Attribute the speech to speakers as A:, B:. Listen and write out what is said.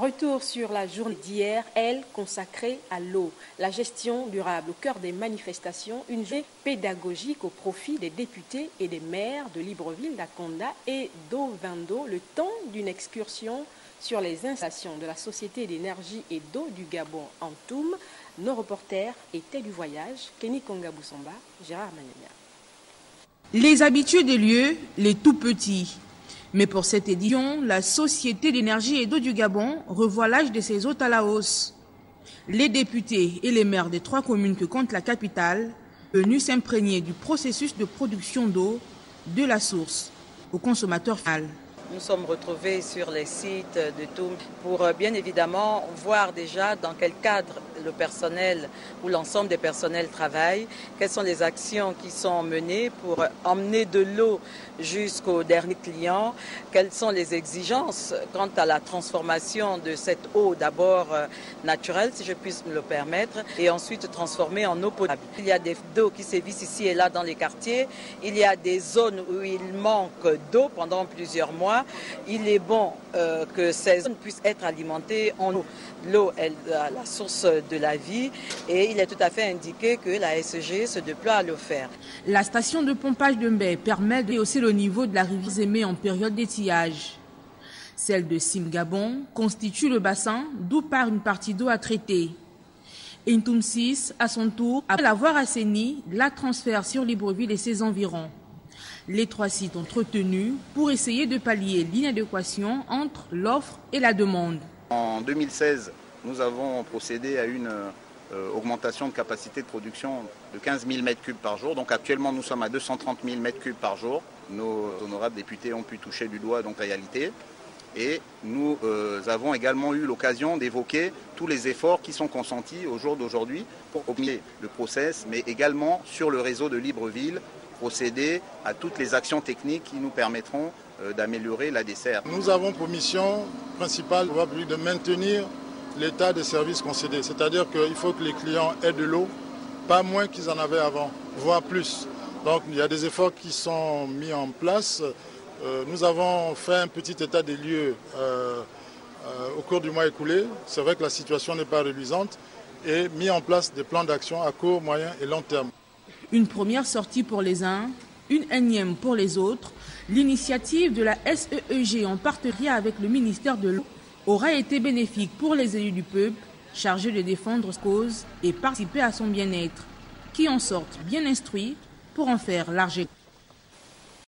A: Retour sur la journée d'hier, elle consacrée à l'eau, la gestion durable au cœur des manifestations, une journée pédagogique au profit des députés et des maires de Libreville, d'Akonda et d'Ovendo, le temps d'une excursion sur les installations de la Société d'énergie et d'eau du Gabon en Toum. Nos reporters étaient du voyage, Kenny Kongaboussamba, Gérard Manania.
B: Les habitués des lieux, les tout petits. Mais pour cette édition, la Société d'énergie et d'eau du Gabon revoit l'âge de ses hôtes à la hausse. Les députés et les maires des 3 communes que compte la capitale, venus s'imprégner du processus de production d'eau de la source au consommateur final.
C: Nous sommes retrouvés sur les sites de Toum pour bien évidemment voir déjà dans quel cadre le personnel ou l'ensemble des personnels travaillent, quelles sont les actions qui sont menées pour emmener de l'eau jusqu'au dernier client, quelles sont les exigences quant à la transformation de cette eau d'abord naturelle, si je puisse me le permettre, et ensuite transformée en eau potable. Il y a des eaux qui sévissent ici et là dans les quartiers, il y a des zones où il manque d'eau pendant plusieurs mois. Il est bon que ces zones puissent être alimentées en eau. L'eau est la source de la vie et il est tout à fait indiqué que la SG se déploie à le faire.
B: La station de pompage de Mbé permet de hausser le niveau de la rivière Zémé en période d'étiage. Celle de Sim-Gabon constitue le bassin d'où part une partie d'eau à traiter. Intoum 6, à son tour, après l'avoir assaini, la transfère sur Libreville et ses environs. Les 3 sites ont entretenu pour essayer de pallier l'inadéquation entre l'offre et la demande.
D: En 2016, nous avons procédé à une augmentation de capacité de production de 15 000 m3 par jour. Donc actuellement, nous sommes à 230 000 m3 par jour. Nos honorables députés ont pu toucher du doigt donc réalité. Et nous avons également eu l'occasion d'évoquer tous les efforts qui sont consentis au jour d'aujourd'hui pour optimiser le process, mais également sur le réseau de Libreville, procéder à toutes les actions techniques qui nous permettront d'améliorer la desserte.
E: Nous avons pour mission principale de maintenir l'état des services concédés. C'est-à-dire qu'il faut que les clients aient de l'eau, pas moins qu'ils en avaient avant, voire plus. Donc il y a des efforts qui sont mis en place. Nous avons fait un petit état des lieux au cours du mois écoulé. C'est vrai que la situation n'est pas reluisante et mis en place des plans d'action à court, moyen et long terme.
B: Une première sortie pour les uns, une énième pour les autres. L'initiative de la SEEG en partenariat avec le ministère de l'eau aura été bénéfique pour les élus du peuple chargés de défendre sa cause et participer à son bien-être, qui en sortent bien instruits pour en faire large écho.